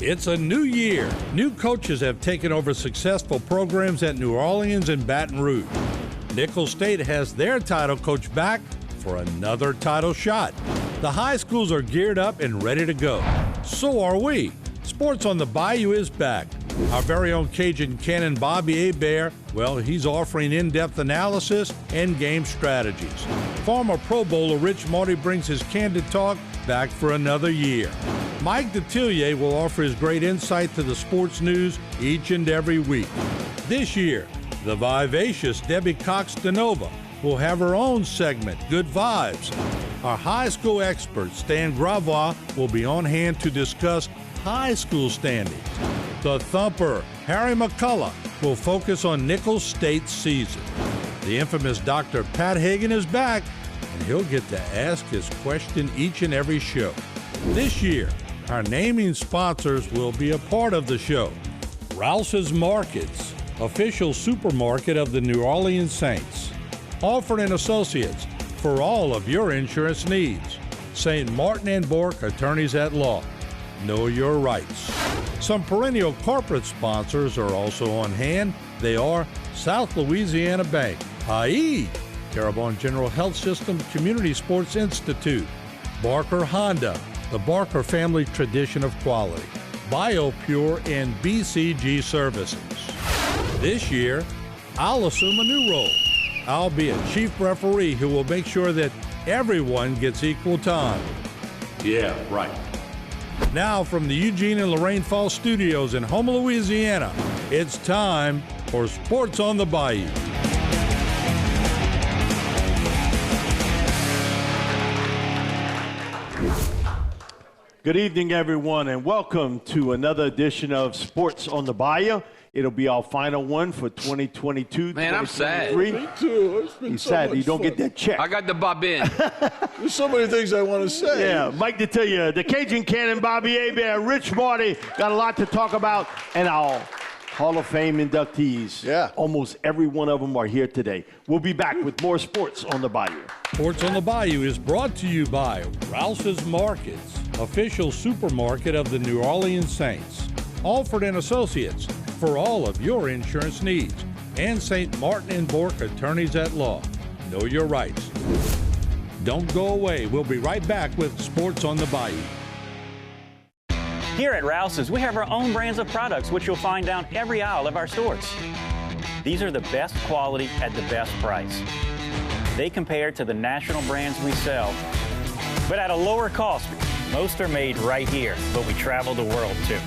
It's a new year. New coaches have taken over successful programs at New Orleans and Baton Rouge. Nicholls State has their title coach back for another title shot. The high schools are geared up and ready to go. So are we. Sports on the Bayou is back. Our very own Cajun Cannon Bobby Hebert, well, he's offering in-depth analysis and game strategies. Former Pro Bowler Rich Marty brings his candid talk back for another year. Mike Detillier will offer his great insight to the sports news each and every week. This year, the vivacious Debbie Cox-DeNova will have her own segment, Good Vibes. Our high school expert, Stan Gravois, will be on hand to discuss high school standings. The thumper, Harry McCullough, will focus on Nicholls State's season. The infamous Dr. Pat Hagan is back, and he'll get to ask his question each and every show. This year, our naming sponsors will be a part of the show. ROUSES Markets, official supermarket of the New Orleans Saints. ALFORD and Associates, for all of your insurance needs. St. Martin & Bourque, attorneys at law. Know your rights. Some perennial corporate sponsors are also on hand. They are South Louisiana Bank, i.e., Terrebonne General Health System Community Sports Institute, Barker Honda, the Barker family tradition of quality, BioPure, and BCG Services. This year, I'll assume a new role. I'll be a chief referee who will make sure that everyone gets equal time. Yeah, right. Now from the Eugene and Lorraine Falls studios in Houma, Louisiana, it's time for Sports on the Bayou. Good evening, everyone, and welcome to another edition of Sports on the Bayou. It'll be our final one for 2022. Man, I'm sad. Me too. He's sad you don't get that check. I got the bob in. There's so many things I want to say. Yeah, Mike Detillier, the Cajun Cannon, Bobby Hebert, Rich Marty, got a lot to talk about, and our Hall of Fame inductees. Yeah. Almost every one of them are here today. We'll be back with more Sports on the Bayou. Sports on the Bayou is brought to you by Rouse's Markets, official supermarket of the New Orleans Saints. ALFORD and Associates, for all of your insurance needs. And St. Martin & Bourque, attorneys at law. Know your rights. Don't go away. We'll be right back with Sports on the Bayou. Here at Rouse's, we have our own brands of products, which you'll find down every aisle of our stores. These are the best quality at the best price. They compare to the national brands we sell, but at a lower cost. Most are made right here, but we travel the world too.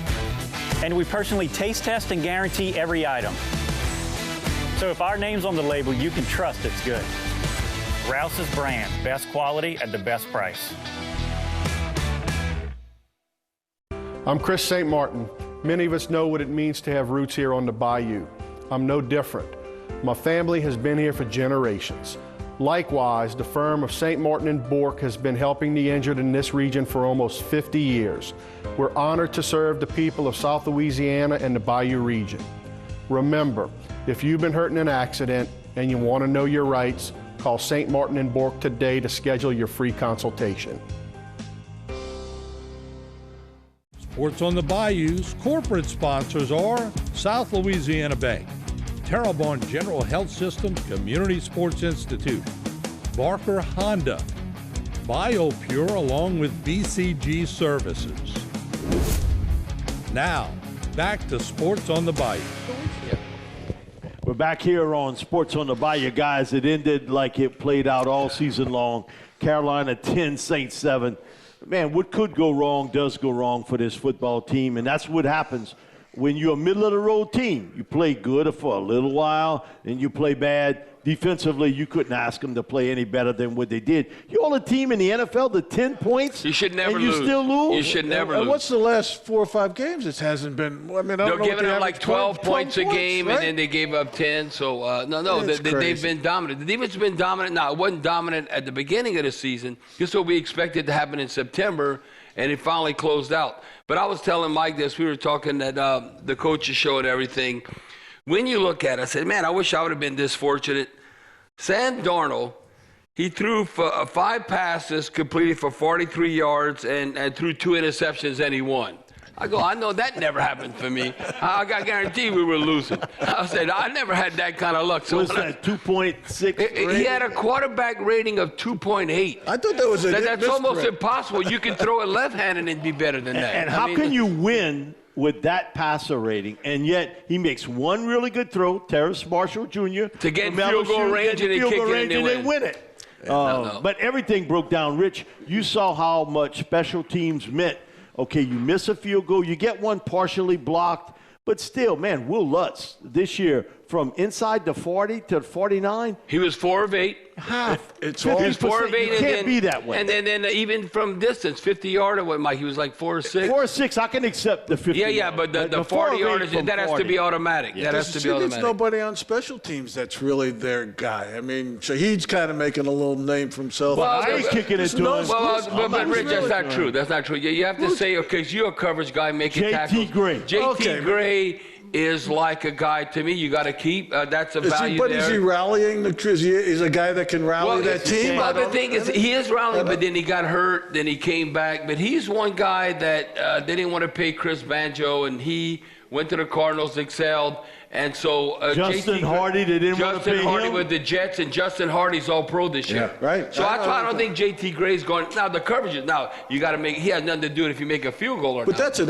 And we personally taste test and guarantee every item. So if our name's on the label, you can trust it's good. Rouse's brand, best quality at the best price. I'm Chris St. Martin. Many of us know what it means to have roots here on the Bayou. I'm no different. My family has been here for generations. Likewise, the firm of St. Martin & Bourque has been helping the injured in this region for almost 50 years. We're honored to serve the people of South Louisiana and the Bayou region. Remember, if you've been hurt in an accident and you want to know your rights, call St. Martin & Bourque today to schedule your free consultation. Sports on the Bayou's corporate sponsors are South Louisiana Bank, Terrebonne General Health System Community Sports Institute, Barker Honda, BioPure, along with BCG Services. Now, back to Sports on the Bayou. We're back here on Sports on the Bayou, guys. It ended like it played out all season long. Carolina 10, Saints 7. Man, what could go wrong does go wrong for this football team, and that's what happens when you're a middle-of-the-road team. You play good for a little while, and you play bad. Defensively, you couldn't ask them to play any better than what they did. You're on a team in the NFL to 10 points, You should never and you lose. still lose? You should never And lose. what's the last 4 or 5 games? It hasn't been. I mean, I don't They're know what giving they up like average, 12 points a game, right? and then they gave up 10. So, It's they've crazy. been dominant. The defense has been dominant. Now, it wasn't dominant at the beginning of the season. This is what we expected to happen in September, and it finally closed out. But I was telling Mike this. We were talking at the coaches show and everything. When you look at it, I said, man, I wish I would have been this fortunate. Sam Darnold, he threw for 5 passes, completed for 43 yards, and threw 2 interceptions, and he won. I go, I know that never happened for me. I guarantee we were losing. I said, I never had that kind of luck. So What's that, 2.6? he had a quarterback rating of 2.8. I thought that was a That's almost impossible. You can throw it left-handed and be better than that. And how can you win with that passer rating, and yet he makes one really good throw, Terrace Marshall Jr. to get field goal range and then kick it and they win it. But everything broke down. Rich, you saw how much special teams meant. Okay, you miss a field goal, you get one partially blocked, but still, man, Will Lutz this year from inside the 40 to 49. He was 4 of 8. Half. It's all. He was 4 of 8. You can't be that way. And then even from distance, 50-yard or what, Mike? He was like 4 or 6. 4 or 6, I can accept the 50. Yeah, but the 40 yarders, that has to be automatic. Yeah. That has to be There's automatic. nobody on special teams that's really their guy. I mean, Shahid's kind of making a little name for himself. Well, I ain't kicking it to him. But Rich, that's not true. That's not true. You have to say, okay, you're a coverage guy making tackles. JT Gray. JT Gray is like a guy, to me, you got to keep. That's a value But there. is he rallying the troops? He's a guy that can rally that team? Well, the thing is, he is rallying, but then he got hurt, then he came back. But he's one guy that they didn't want to pay Chris Banjo, and he went to the Cardinals, excelled. And so Justin Hardy, they didn't want to pay him. Justin Hardy with the Jets, and Justin Hardy's all pro this year. Yeah, right. So that's why I don't think JT Gray's going. Now the coverage is you got to make. He has nothing to do with if you make a field goal or But not. that's an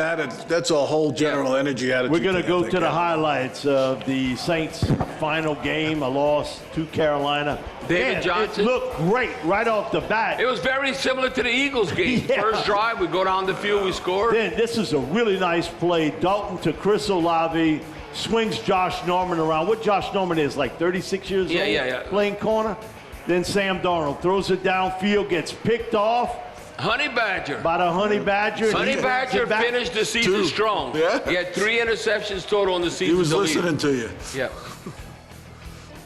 that's a whole general energy attitude. We're going to go to the highlights of the Saints' final game, a loss to Carolina. David Johnson. It looked great right off the bat. It was very similar to the Eagles game. Yeah. First drive, we go down the field, we score. Then this is a really nice play. Dalton to Chris Olave. Swings Josh Norman around. What Josh Norman is, like 36 years old? Yeah. Playing corner. Then Sam Darnold throws it downfield, gets picked off. Honey Badger. By the Honey Badger. Honey Badger finished the season strong. Yeah. He had 3 interceptions total in the season. He was listening to you. Yeah.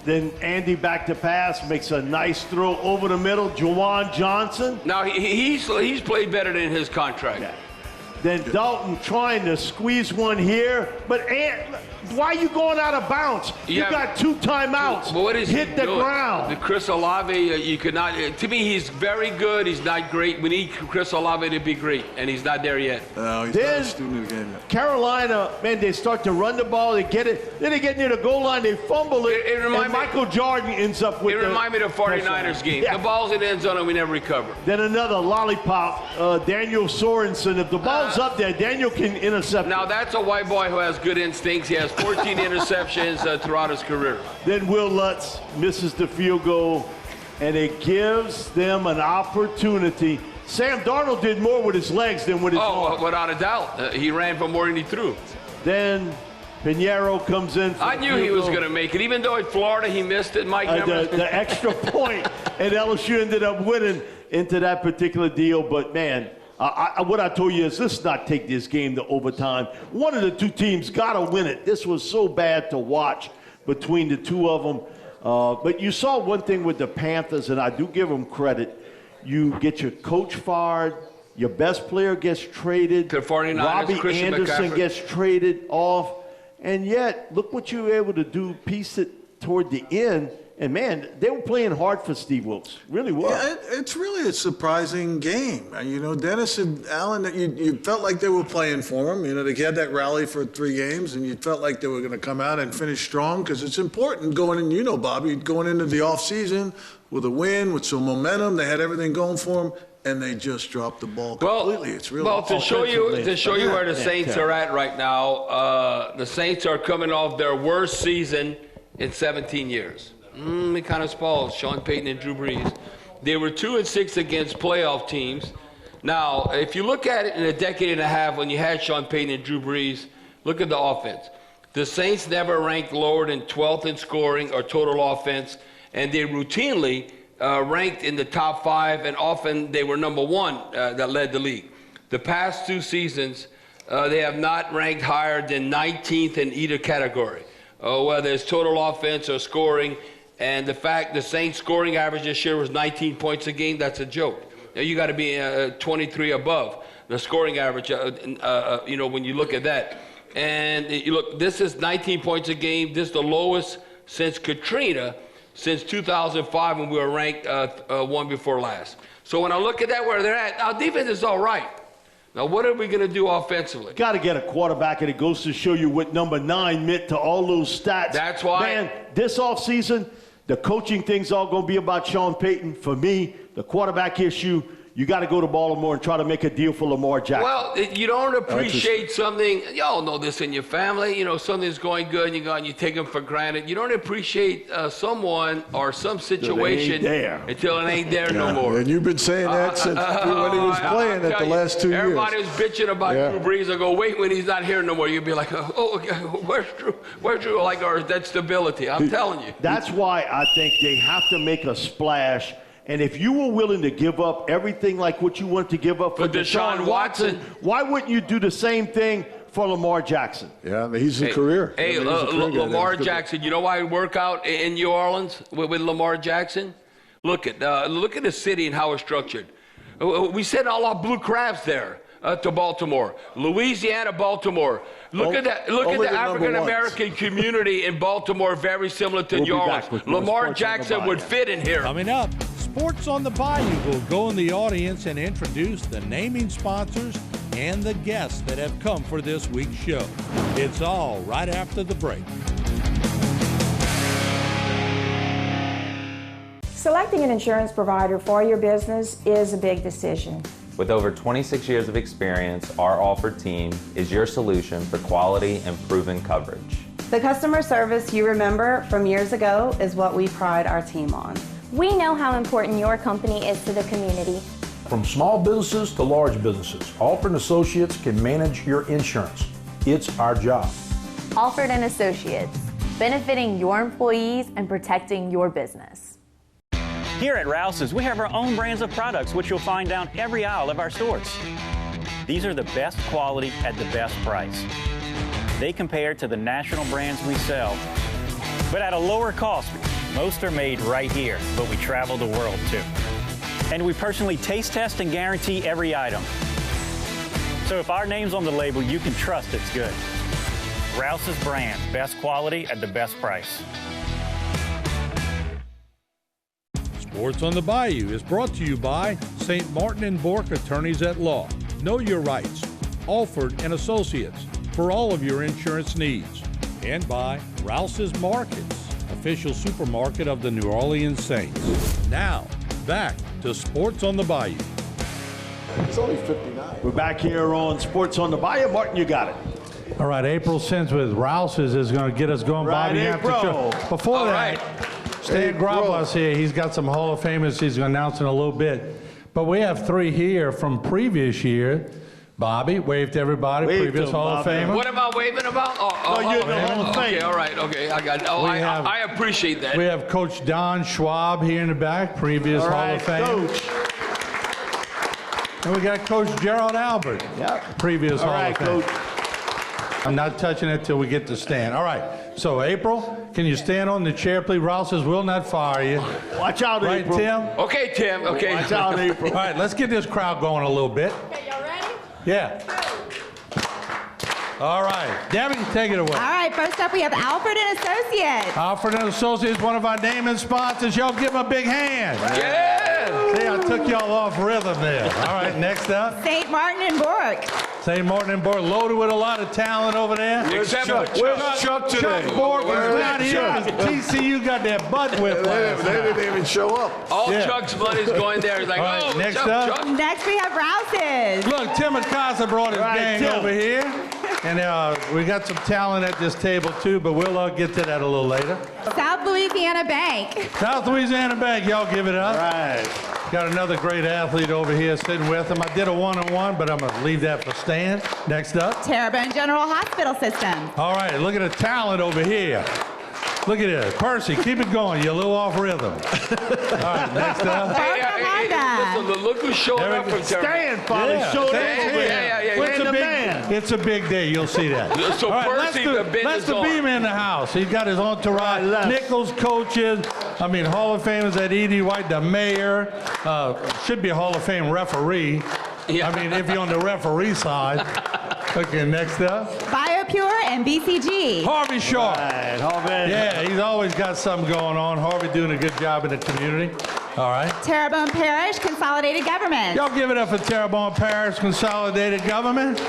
Then Andy back to pass, makes a nice throw over the middle. Juwan Johnson. Now, he's played better than his contract. Yeah. Then Dalton trying to squeeze one here. But why are you going out of bounds? You got 2 timeouts. But what is Hit the ground. The Chris Olave, you could not. To me, he's very good. He's not great. We need Chris Olave to be great, and he's not there yet. No, he's Then not a student of the game yet. Carolina, man, they start to run the ball. They get it. Then they get near the goal line. They fumble it. and Michael Jordan ends up with It reminded me of the 49ers game. Yeah. The ball's in the end zone, and we never recover. Then another lollipop, Daniel Sorensen. If the ball's up there, Daniel can intercept Now, it. that's a white boy who has good instincts. He has 14 interceptions throughout his career. Then Will Lutz misses the field goal, and it gives them an opportunity. Sam Darnold did more with his legs than with his arms. Without a doubt. He ran for more than he threw. Then Pinheiro comes in for I knew he was going to make it. Even though at Florida he missed it, Mike. the extra point, and LSU ended up winning into that particular deal. But, man, what I told you is let's not take this game to overtime. One of the 2 teams got to win it. This was so bad to watch between the 2 of them. But you saw one thing with the Panthers, and I do give them credit. You get your coach fired. Your best player gets traded. To 49ers, Robbie Christian Anderson McCaffrey. gets traded off. And yet, look what you were able to do, piece it toward the end. And, man, they were playing hard for Steve Wilkes. Really was. Yeah, it's really a surprising game. You know, Dennis and Allen, you felt like they were playing for him. You know, they had that rally for 3 games, and you felt like they were going to come out and finish strong because it's important going in, you know, Bobby, going into the offseason with a win, with some momentum. They had everything going for them, and they just dropped the ball completely. It's really to show you where the Saints are at right now, the Saints are coming off their worst season in 17 years. It kind of spoils Sean Payton and Drew Brees. They were 2-6 against playoff teams. Now, if you look at it in a decade and a half when you had Sean Payton and Drew Brees, look at the offense. The Saints never ranked lower than 12th in scoring or total offense, and they routinely ranked in the top 5, and often they were number 1 that led the league. The past 2 seasons, they have not ranked higher than 19th in either category, whether it's total offense or scoring. And the fact the Saints scoring average this year was 19 points a game, that's a joke. Now, you got to be 23 above the scoring average, you know, when you look at that. And you look, this is 19 points a game. This is the lowest since Katrina, since 2005 when we were ranked 1 before last. So when I look at that, where they're at, our defense is all right. Now, what are we going to do offensively? Got to get a quarterback, and it goes to show you what number 9 meant to all those stats. That's why. Man, this offseason, the coaching thing's all going to be about Sean Payton. For me, the quarterback issue, you got to go to Baltimore and try to make a deal for Lamar Jackson. Well, you don't appreciate something. Y'all know this in your family. You know, something's going good, and you go and you take them for granted. You don't appreciate someone or some situation until it ain't there no more. And you've been saying that since when he was playing at the last 2 years. Everybody was bitching about Drew Brees. I go, wait when he's not here no more. You'd be like, oh, where's Drew? Where's Drew? Like, or that stability. I'm telling you. That's why I think they have to make a splash. And if you were willing to give up everything like what you want to give up for Deshaun Watson, why wouldn't you do the same thing for Lamar Jackson? Yeah, he's a career. Hey, Lamar Jackson, you know why I work out in New Orleans with Lamar Jackson? Look at the city and how it's structured. We send all our blue crabs there to Baltimore. Louisiana, Baltimore. Look at that. Look at the African-American community in Baltimore, very similar to New Orleans. Lamar Jackson would fit in here. Coming up, Sports on the Bayou will go in the audience and introduce the naming sponsors and the guests that have come for this week's show. It's all right after the break. Selecting an insurance provider for your business is a big decision. With over 26 years of experience, our ALFORD team is your solution for quality and proven coverage. The customer service you remember from years ago is what we pride our team on. We know how important your company is to the community. From small businesses to large businesses, ALFORD & Associates can manage your insurance. It's our job. ALFORD & Associates, benefiting your employees and protecting your business. Here at Rouse's, we have our own brands of products which you'll find down every aisle of our stores. These are the best quality at the best price. They compare to the national brands we sell, but at a lower cost. Most are made right here, but we travel the world too. And we personally taste test and guarantee every item. So if our name's on the label, you can trust it's good. Rouse's brand, best quality at the best price. Sports on the Bayou is brought to you by St. Martin and Bourque Attorneys at Law. Know your rights. ALFORD & Associates for all of your insurance needs. And by Rouse's Markets, official supermarket of the New Orleans Saints. Now, back to Sports on the Bayou. It's only 59. We're back here on Sports on the Bayou. Martin, you got it. All right, April Sins with Rouse's is going to get us going. Right, Bobby, after show. Before that, Stan Grabos here. He's got some Hall of Famers he's going to announce in a little bit. But we have 3 here from previous year. Bobby, wave to everybody, previous Hall of Famer. What am I waving about? You're the Hall of Fame. Okay, all right, okay, I got it. I appreciate that. We have Coach Don Schwab here in the back, previous Hall of Fame. Coach. And we got Coach Gerald Albert, previous Hall of Fame. Coach. I'm not touching it till we get to Stan. All right, so April, can you stand on the chair, please? Rouses will not fire you. Watch out, right, April. Tim? Okay, Tim, okay. Watch out, April. All right, let's get this crowd going a little bit. Okay, y'all ready? Yeah. All right, Debbie, take it away. All right, first up we have ALFORD & Associates. ALFORD & Associates, one of our naming sponsors. Y'all give them a big hand. Yeah! See, I took y'all off rhythm there. All right, next up. St. Martin and Bourque. St. Martin and Bourque, loaded with a lot of talent over there. Except for Where's Chuck today? Chuck Bourque is not here because TCU got their butt whipped last They night. didn't even show up. all Chuck's money's going there. He's like, All right, oh, next Chuck, up. Chuck. Next we have Rouse's. Look, Tim Acosta brought his gang Tim. over here. And we got some talent at this table too, but we'll get to that a little later. South Louisiana Bank. South Louisiana Bank, y'all give it up. All right. Got another great athlete over here sitting with him. I did a one-on-one, but I'm going to leave that for Stan. Next up. Terrebonne General Hospital System. All right, look at the talent over here. Look at it. Percy, keep it going. You're a little off rhythm. All right, next up. Listen, look who showed up from Terrebonne. Stan finally showed up over Yeah. It's a big day. You'll see that. So All right, Percy, the business Lester on. Beamer in the house. He's got his entourage. Nichols coaches. I mean, Hall of Famers at E.D. White, the mayor. Should be a Hall of Fame referee. Yeah. I mean, if you're on the referee side. Okay, next up. BioPure and BCG. Harvey Shaw. Right, Harvey. Yeah, he's always got something going on. Harvey doing a good job in the community. All right. Terrebonne Parish Consolidated Government. Y'all give it up for Terrebonne Parish Consolidated Government.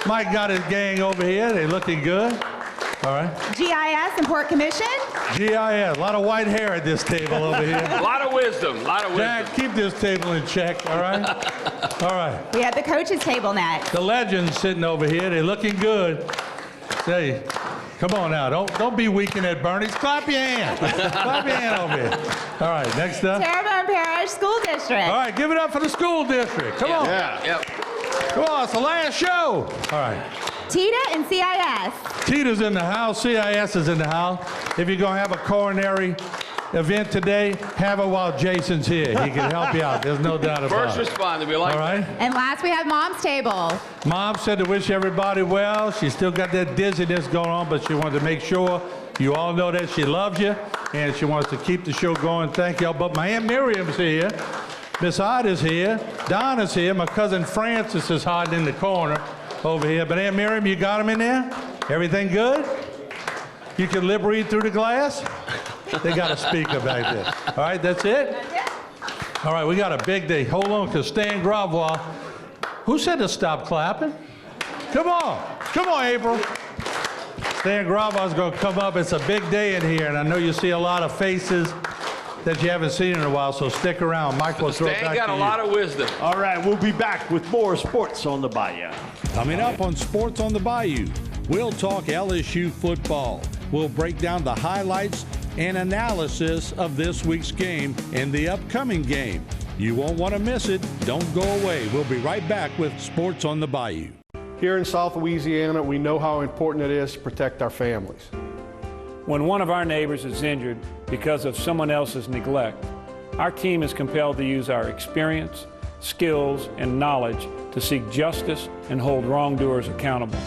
Mike got his gang over here. They looking good. All right. GIS and Port Commission. GIS. A lot of white hair at this table over here. A lot of wisdom. Jack, keep this table in check, all right? All right. We have the coaches table next. The legends sitting over here. They're looking good. Say, come on now. Don't be weaking at Bernie's. Clap your hand. Clap your hand over here. All right, next up. Terrebonne Parish School District. All right, give it up for the school district. Come on. Yeah. Yep. Come on, it's the last show. All right. TITA and CIS. TITA's in the house. CIS is in the house. If you're going to have a coronary event today, have it while Jason's here. He can help you out. There's no doubt about it. First responder, we like All right. And last, we have Mom's table. Mom said to wish everybody well. She still got that dizziness going on, but she wanted to make sure you all know that she loves you, and she wants to keep the show going. Thank y'all. But my Aunt Miriam's here. Miss Ida's here. Donna's here. My cousin Francis is hiding in the corner over here. But Aunt Miriam, you got him in there? Everything good? You can lip read through the glass? They got a speaker back there. All right, that's it? That's it. All right, we got a big day. Hold on, because Stan Gravois. Who said to stop clapping? Come on. Come on, April. Stan Gravois is going to come up. It's a big day in here, and I know you see a lot of faces that you haven't seen in a while, so stick around. Mike will throw it back to you. Stan got a lot of wisdom. All right, we'll be back with more Sports on the Bayou. Coming up on Sports on the Bayou, we'll talk LSU football. We'll break down the highlights and analysis of this week's game and the upcoming game. You won't want to miss it. Don't go away. We'll be right back with Sports on the Bayou. Here in South Louisiana, we know how important it is to protect our families. When one of our neighbors is injured because of someone else's neglect, our team is compelled to use our experience, skills, and knowledge to seek justice and hold wrongdoers accountable.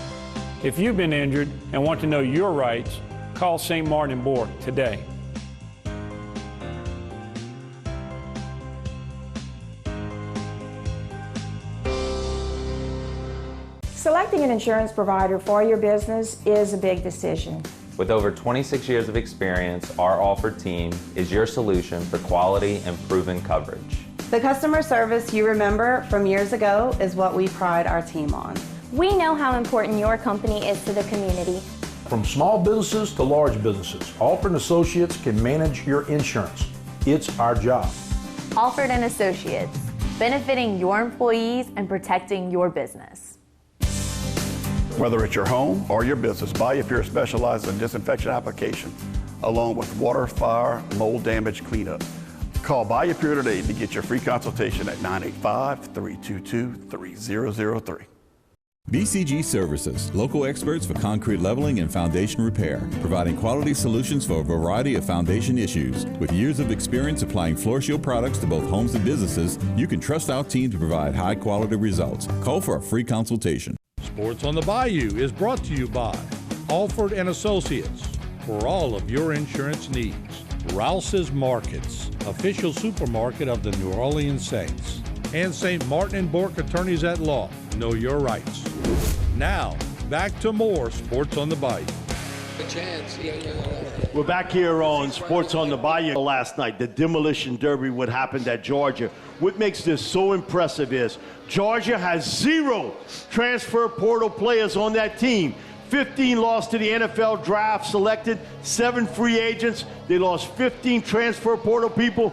If you've been injured and want to know your rights, call St. Martin and Bourque today. Selecting an insurance provider for your business is a big decision. With over 26 years of experience, our ALFORD team is your solution for quality and proven coverage. The customer service you remember from years ago is what we pride our team on. We know how important your company is to the community. From small businesses to large businesses, ALFORD & Associates can manage your insurance. It's our job. ALFORD & Associates, benefiting your employees and protecting your business. Whether it's your home or your business, Bayou specializes in disinfection application, along with water, fire, mold damage cleanup. Call Bayou today to get your free consultation at 985-322-3003. BCG Services, local experts for concrete leveling and foundation repair, providing quality solutions for a variety of foundation issues. With years of experience applying Floor Shield products to both homes and businesses, you can trust our team to provide high-quality results. Call for a free consultation. Sports on the Bayou is brought to you by ALFORD & Associates for all of your insurance needs. ROUSES Markets, official supermarket of the New Orleans Saints. And St. Martin and Bourque Attorneys at Law. Know your rights. Now, back to more Sports on the Bayou. We're back here on Sports on the Bayou. Last night, the demolition derby, what happened at Georgia. What makes this so impressive is Georgia has 0 transfer portal players on that team. 15 lost to the NFL draft, selected 7 free agents. They lost 15 transfer portal people.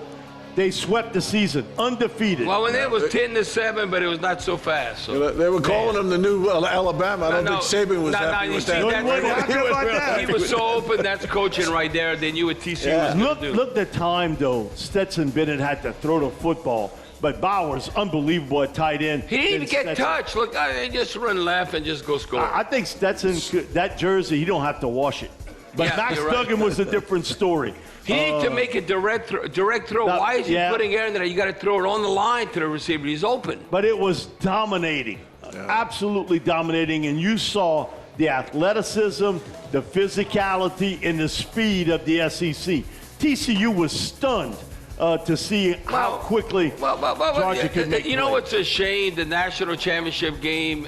They swept the season, undefeated. Well, when it was 10-7, but it was not so fast. So. They were calling him the new Alabama. I don't think Saban was happy with that. He was so open. That's coaching right there. They knew what TC was going to do. Look the time, though. Stetson Bennett had to throw the football. But Bowers, unbelievable at tight end. He didn't even get touched. Look, they just run left and just go score. I think Stetson, that jersey, he don't have to wash it. But Max Duggan was a different story. He needs to make a direct throw. Why is he putting air in there? You got to throw it on the line to the receiver. He's open. But it was dominating, absolutely dominating. And you saw the athleticism, the physicality, and the speed of the SEC. TCU was stunned to see how quickly Georgia could make You know what's a shame? The national championship game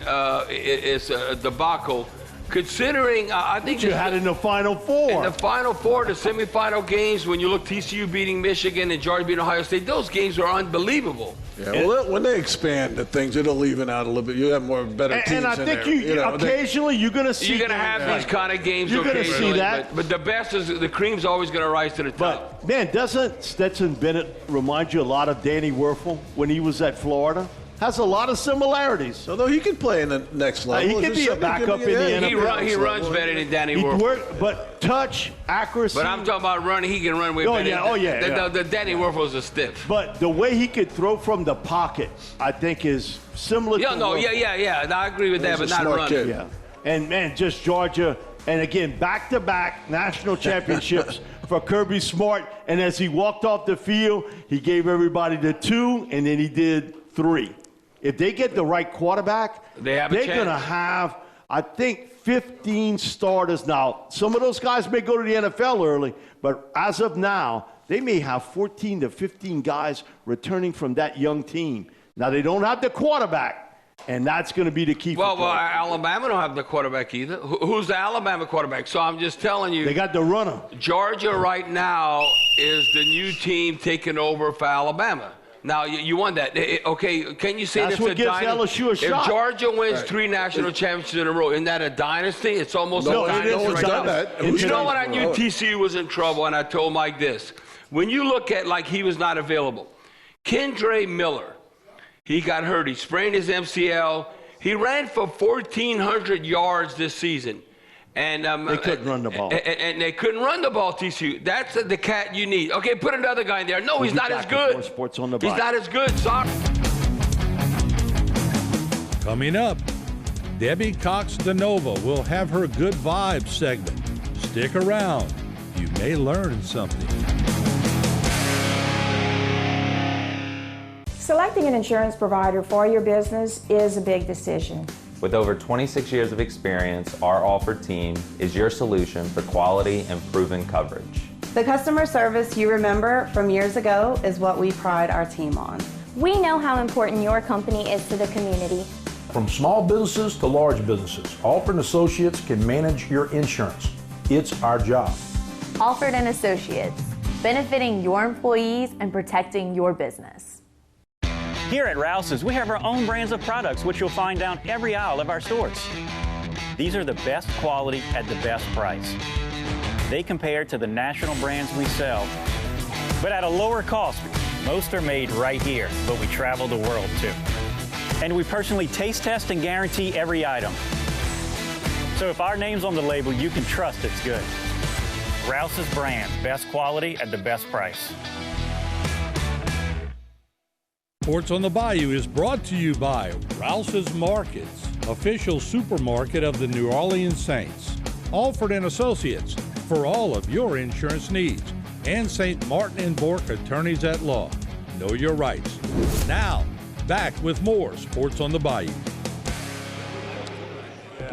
is a debacle Considering, I think you had in the Final Four. In the Final Four, the semifinal games, when you look TCU beating Michigan and Georgia beating Ohio State, those games are unbelievable. Yeah, well, when they expand the things, it'll even out a little bit. You have more better teams. And I in think there. occasionally you're going to see. You're going to have these kind of games. You're going to see that. But the best is the cream's always going to rise to the top. But man, doesn't Stetson Bennett remind you a lot of Danny Werfel when he was at Florida? Has a lot of similarities. Although he could play in the next level. He could be a backup in the NFL. He runs better than Danny Werfel. But touch, accuracy. But I'm talking about running. He can run way better. The Danny Werfel's a stiff. But the way he could throw from the pocket, I think, is similar to Yeah, I agree with that, but not running. Yeah. And, man, just Georgia. And, again, back-to-back national championships for Kirby Smart. And as he walked off the field, he gave everybody the 2, and then he did 3. If they get the right quarterback, they're going to have, I think, 15 starters. Now, some of those guys may go to the NFL early, but as of now, they may have 14 to 15 guys returning from that young team. Now, they don't have the quarterback, and that's going to be the key. Well, Alabama don't have the quarterback either. Who's the Alabama quarterback? So I'm just telling you. They got the runner. Georgia right now is the new team taking over for Alabama. Now, you won that. Okay, can you say that's what gives LSU a shot. If Georgia wins 3 national championships in a row, isn't that a dynasty? It's almost a dynasty. You know what? I knew TCU was in trouble, and I told Mike this. When you look at, like, he was not available. Kendre Miller, he got hurt. He sprained his MCL. He ran for 1,400 yards this season. And they couldn't run the ball. And they couldn't run the ball, TCU. That's the cat you need. Okay, put another guy in there. No, he's not as good. Sports on the he's not as good. Sorry. Coming up, Debbie Cox DeNova will have her Good Vibes segment. Stick around. You may learn something. Selecting an insurance provider for your business is a big decision. With over 26 years of experience, our ALFORD team is your solution for quality and proven coverage. The customer service you remember from years ago is what we pride our team on. We know how important your company is to the community. From small businesses to large businesses, ALFORD & Associates can manage your insurance. It's our job. ALFORD & Associates, benefiting your employees and protecting your business. Here at ROUSES, we have our own brands of products, which you'll find down every aisle of our stores. These are the best quality at the best price. They compare to the national brands we sell, but at a lower cost. Most are made right here, but we travel the world too. And we personally taste test and guarantee every item. So if our name's on the label, you can trust it's good. ROUSES brand, best quality at the best price. Sports on the Bayou is brought to you by Rouse's Markets, official supermarket of the New Orleans Saints. ALFORD & Associates for all of your insurance needs. And St. Martin & Bourque Attorneys at Law. Know your rights. Now, back with more Sports on the Bayou.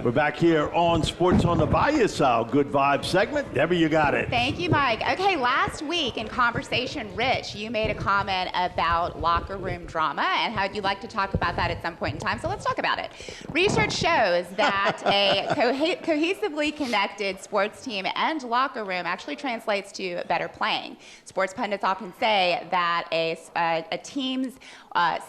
We're back here on Sports on the Bayou, our Good Vibes segment. Debbie, you got it. Thank you, Mike. Okay, last week in Conversation Rich, you made a comment about locker room drama and how you'd like to talk about that at some point in time. So let's talk about it. Research shows that a cohesively connected sports team and locker room actually translates to better playing. Sports pundits often say that a team's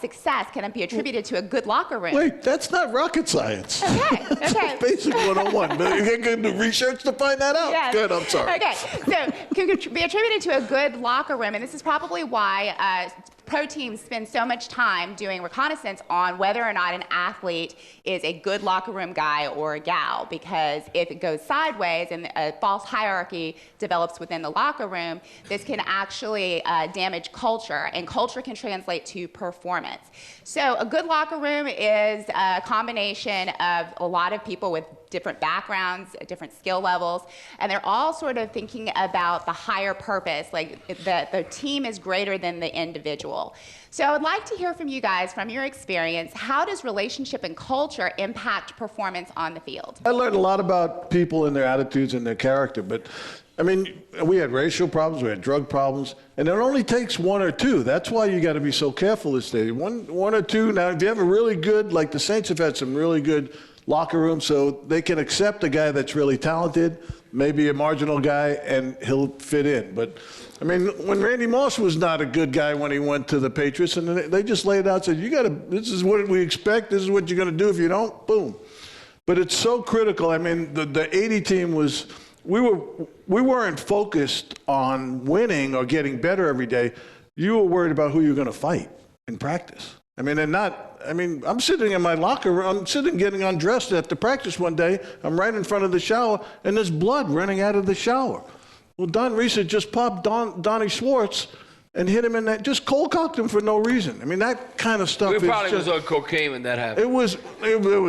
success can be attributed to a good locker room. Wait, that's not rocket science. Okay. Basic 101. But you can do research to find that out. Yes. Good, I'm sorry. Okay, so can be attributed to a good locker room, and this is probably why pro teams spend so much time doing reconnaissance on whether or not an athlete is a good locker room guy or a gal, because if it goes sideways and a false hierarchy develops within the locker room, this can actually damage culture, and culture can translate to performance. So a good locker room is a combination of a lot of people with different backgrounds, different skill levels, and they're all sort of thinking about the higher purpose, like the team is greater than the individual. So I would like to hear from you guys, from your experience, how does relationship and culture impact performance on the field? I learned a lot about people and their attitudes and their character, but I mean, we had racial problems, we had drug problems, and it only takes one or two. That's why you got to be so careful this day. One or two. Now, if you have a really good, like the Saints have had some really good locker room so they can accept a guy that's really talented, maybe a marginal guy, and he'll fit in. But, I mean, when Randy Moss was not a good guy when he went to the Patriots, and they just laid out and said, this is what we expect, this is what you're going to do. If you don't, boom. But it's so critical. I mean, the 80 team was, we weren't focused on winning or getting better every day. You were worried about who you're going to fight in practice. I mean, I'm sitting in my locker room, I'm sitting getting undressed after practice one day. I'm right in front of the shower, and there's blood running out of the shower. Well, Don Reese had just popped Donnie Schwartz and hit him in that, just cold-cocked him for no reason. I mean, that kind of stuff We probably was on cocaine when that happened. It was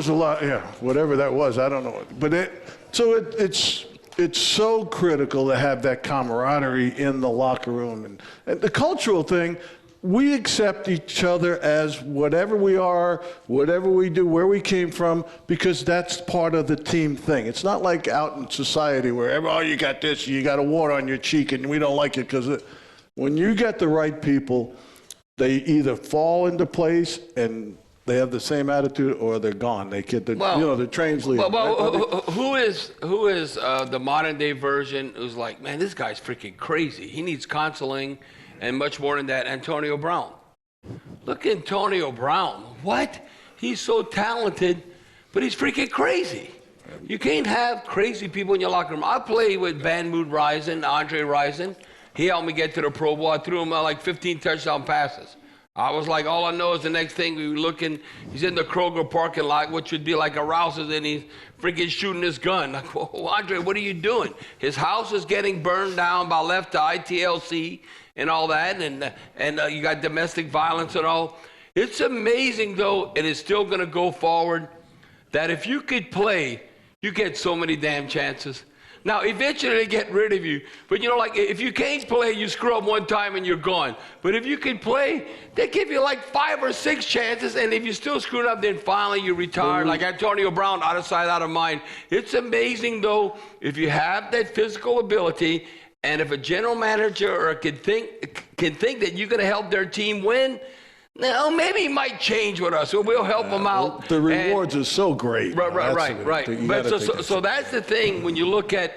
a lot, yeah, whatever that was, I don't know. But it's so critical to have that camaraderie in the locker room. And the cultural thing, we accept each other as whatever we are, whatever we do, where we came from, because that's part of the team thing. It's not like out in society where, oh, you got this, you got a wart on your cheek, and we don't like it because when you get the right people, they either fall into place and they have the same attitude, or they're gone. The train's leaving. Who is the modern day version who's like, man, this guy's freaking crazy. He needs counseling and much more than that. Antonio Brown. Look at Antonio Brown. What? He's so talented, but he's freaking crazy. You can't have crazy people in your locker room. I played with Van Mood Rison, Andre Rison. He helped me get to the Pro Bowl. I threw him like 15 touchdown passes. I was like, all I know is the next thing we were looking, he's in the Kroger parking lot, which would be like a Rouse's, and he's freaking shooting his gun. Like, whoa, Andre, what are you doing? His house is getting burned down by left to ITLC and all that, and you got domestic violence and all. It's amazing, though, it is still going to go forward, that if you could play, you get so many damn chances. Now, eventually they get rid of you. But, like, if you can't play, you screw up one time and you're gone. But if you can play, they give you like 5 or 6 chances. And if you still screw up, then finally you retire. Like Antonio Brown, out of sight, out of mind. It's amazing, though, if you have that physical ability, and if a general manager can think that you're going to help their team win, now, maybe he might change with us. We'll help him out. The rewards are so great. Right. But so that's the thing. When you look at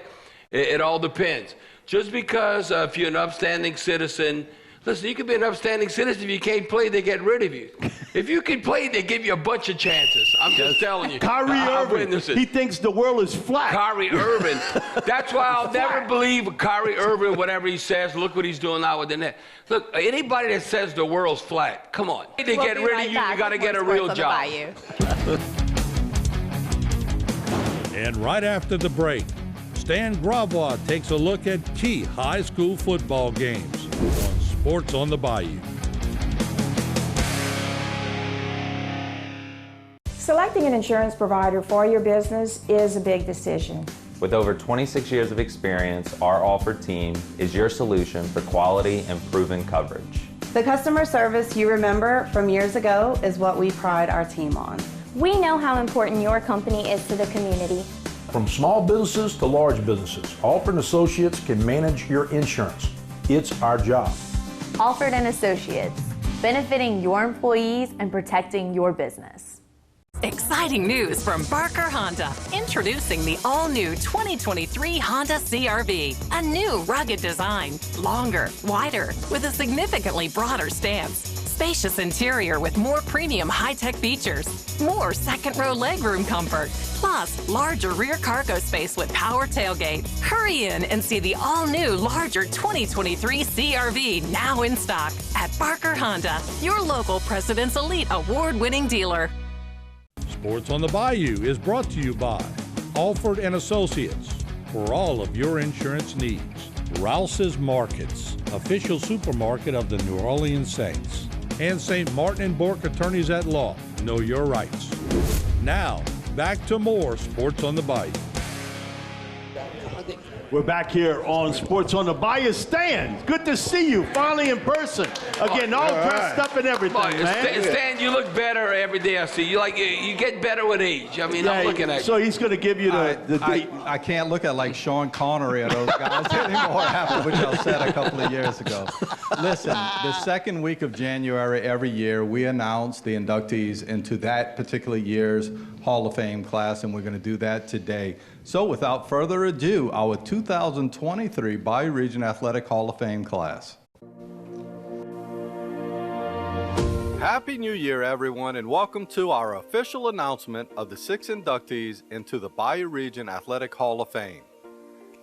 it, all depends. Just because if you're an upstanding citizen, listen, you can be an upstanding citizen. If you can't play, they get rid of you. If you can play, they give you a bunch of chances. I'm just telling you. Kyrie Irving, he thinks the world is flat. Kyrie Irving. That's why I'll never believe Kyrie Irving, whatever he says. Look what he's doing now with the net. Look, anybody that says the world's flat, come on. To get rid of you, you got to get a real job. And right after the break, Stan Gravois takes a look at key high school football games on Sports on the Bayou. Selecting an insurance provider for your business is a big decision. With over 26 years of experience, our ALFORD team is your solution for quality and proven coverage. The customer service you remember from years ago is what we pride our team on. We know how important your company is to the community. From small businesses to large businesses, ALFORD & Associates can manage your insurance. It's our job. ALFORD & Associates, benefiting your employees and protecting your business. Exciting news from Barker Honda. Introducing the all-new 2023 Honda CR-V. A new rugged design, longer, wider, with a significantly broader stance. Spacious interior with more premium high-tech features. More second-row legroom comfort. Plus, larger rear cargo space with power tailgate. Hurry in and see the all-new, larger 2023 CR-V now in stock at Barker Honda, your local President's Elite Award-winning dealer. Sports on the Bayou is brought to you by ALFORD & Associates for all of your insurance needs. ROUSES Markets, official supermarket of the New Orleans Saints. And St. Martin & Bourque Attorneys at Law. Know your rights. Now, back to more Sports on the Bayou. We're back here on Sports on the Bayou. Stan, good to see you finally in person. Again, all dressed up and everything, man. Stan, you look better every day I see you. Like you get better with age. I mean, I'm looking at you. So he's going to give you the date. I can't look at like Sean Connery or those guys anymore after what y'all said a couple of years ago. Listen, the second week of January every year, we announce the inductees into that particular year's Hall of Fame class, and we're going to do that today. So without further ado, our 2023 Bayou Region Athletic Hall of Fame class. Happy New Year, everyone, and welcome to our official announcement of the 6 inductees into the Bayou Region Athletic Hall of Fame.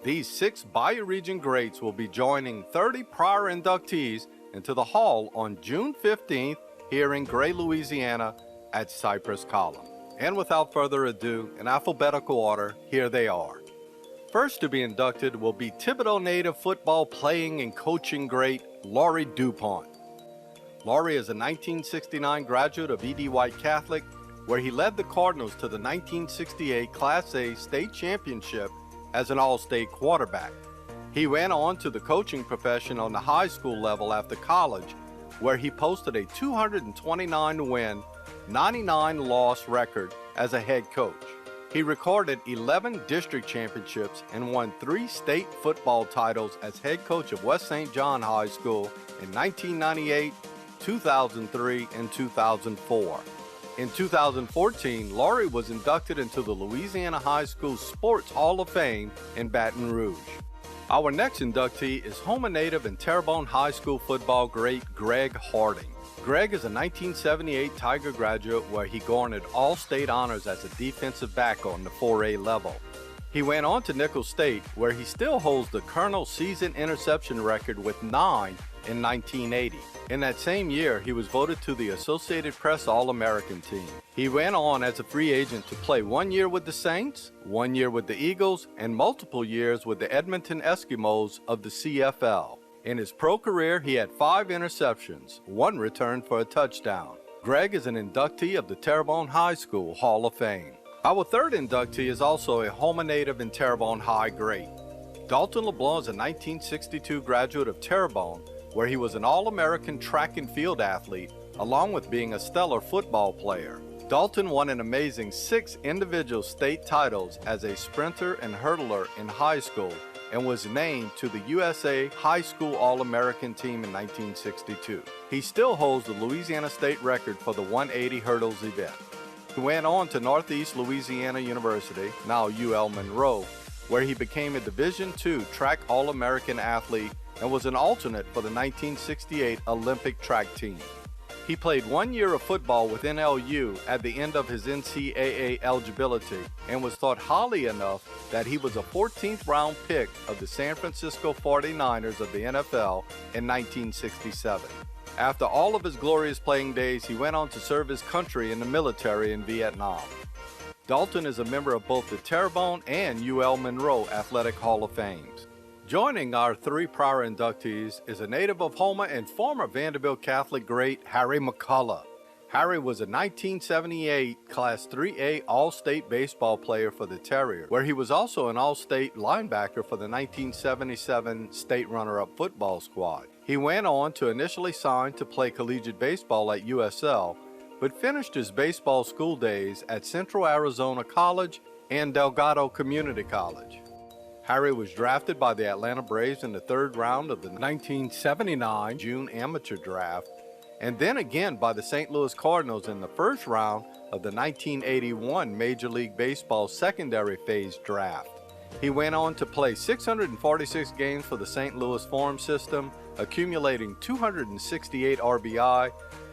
These 6 Bayou Region greats will be joining 30 prior inductees into the Hall on June 15th here in Gray, Louisiana at Cypress Column. And without further ado, in alphabetical order, here they are. First to be inducted will be Thibodaux native football playing and coaching great Laurie DuPont. Laurie is a 1969 graduate of E.D. White Catholic, where he led the Cardinals to the 1968 Class A state championship as an all-state quarterback. He went on to the coaching profession on the high school level after college, where he posted a 229-win, 99-loss record as a head coach. He recorded 11 district championships and won 3 state football titles as head coach of West St. John High School in 1998, 2003, and 2004. In 2014, Laurie was inducted into the Louisiana High School Sports Hall of Fame in Baton Rouge. Our next inductee is Houma native and Terrebonne High School football great Greg Harding. Greg is a 1978 Tiger graduate where he garnered all-state honors as a defensive back on the 4A level. He went on to Nicholls State, where he still holds the Colonel season interception record with 9 in 1980. In that same year, he was voted to the Associated Press All-American team. He went on as a free agent to play 1 year with the Saints, 1 year with the Eagles, and multiple years with the Edmonton Eskimos of the CFL. In his pro career, he had 5 interceptions, 1 return for a touchdown. Greg is an inductee of the Terrebonne High School Hall of Fame. Our third inductee is also a Houma native and Terrebonne High great. Dalton LeBlanc is a 1962 graduate of Terrebonne, where he was an All-American track and field athlete, along with being a stellar football player. Dalton won an amazing 6 individual state titles as a sprinter and hurdler in high school, and was named to the USA High School All-American team in 1962. He still holds the Louisiana state record for the 180 hurdles event. He went on to Northeast Louisiana University, now UL Monroe, where he became a Division II track All-American athlete and was an alternate for the 1968 Olympic track team. He played 1 year of football with NLU at the end of his NCAA eligibility and was thought highly enough that he was a 14th round pick of the San Francisco 49ers of the NFL in 1967. After all of his glorious playing days, he went on to serve his country in the military in Vietnam. Dalton is a member of both the Terrebonne and UL Monroe Athletic Hall of Fames. Joining our 3 prior inductees is a native of Houma and former Vanderbilt Catholic great Harry McCullough. Harry was a 1978 Class 3A All-State baseball player for the Terriers, where he was also an All-State linebacker for the 1977 state runner-up football squad. He went on to initially sign to play collegiate baseball at USL, but finished his baseball school days at Central Arizona College and Delgado Community College. Harry was drafted by the Atlanta Braves in the 3rd round of the 1979 June amateur draft, and then again by the St. Louis Cardinals in the 1st round of the 1981 Major League Baseball secondary phase draft. He went on to play 646 games for the St. Louis farm system, accumulating 268 RBI,